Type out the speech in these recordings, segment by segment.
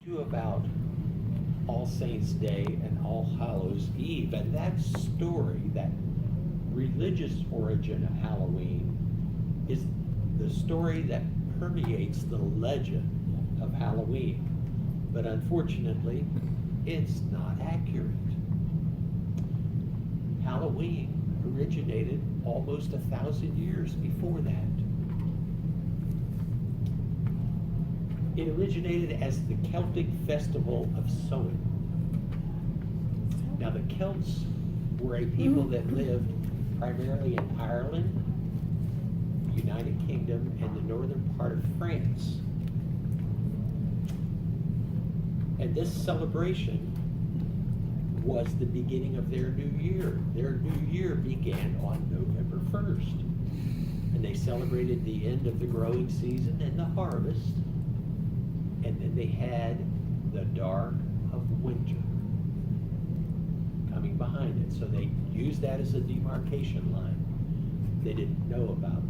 You about All Saints' Day and All Hallows' Eve, and that story, that religious origin of Halloween, is the story that permeates the legend of Halloween. But unfortunately, it's not accurate. Halloween originated almost 1,000 years before that. It originated as the Celtic festival of sowing. Now the Celts were a people that lived primarily in Ireland, the United Kingdom, and the northern part of France. And this celebration was the beginning of their new year. Their new year began on November 1st. And they celebrated the end of the growing season and the harvest. And then they had the dark of winter coming behind it. So they used that as a demarcation line. They didn't know about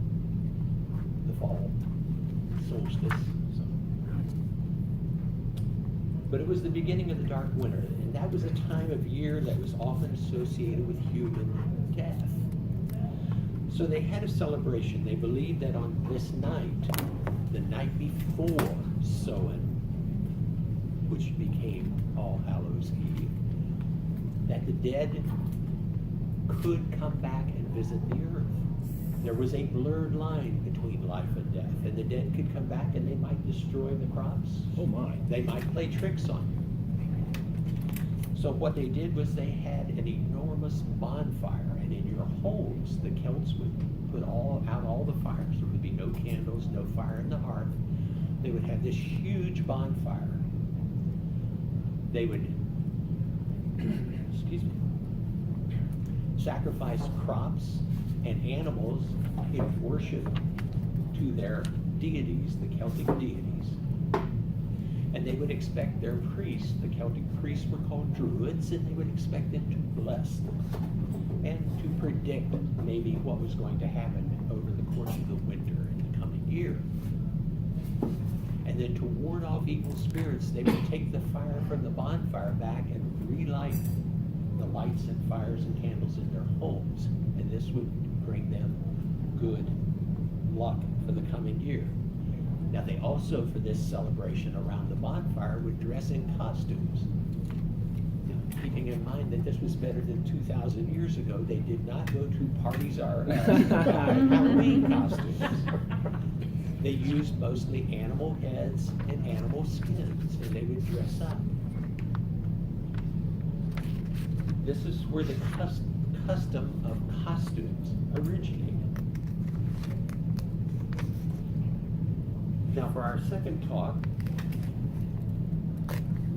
the fall solstice. But it was the beginning of the dark winter, and that was a time of year that was often associated with human death. So they had a celebration. They believed that on this night, the night before Samhain, which became All Hallows' Eve, that the dead could come back and visit the earth. There was a blurred line between life and death, and the dead could come back and they might destroy the crops. Oh my. They might play tricks on you. So what they did was they had an enormous bonfire, and in your homes, the Celts would put out all the fires. There would be no candles, no fire in the hearth. They would have this huge bonfire. They would, excuse me, sacrifice crops and animals in worship to their deities, the Celtic deities. And they would expect their priests, the Celtic priests were called druids, and they would expect them to bless them and to predict maybe what was going to happen over the course of the winter and the coming year. And then to ward off evil spirits, they would take the fire from the bonfire back and relight the lights and fires and candles in their homes. And this would bring them good luck for the coming year. Now they also, for this celebration around the bonfire, would dress in costumes. Now, keeping in mind that this was better than 2,000 years ago, they did not go to parties or Halloween costumes. They used mostly animal heads and animal skins, and they would dress up. This is where the custom of costumes originated. Now for our second talk,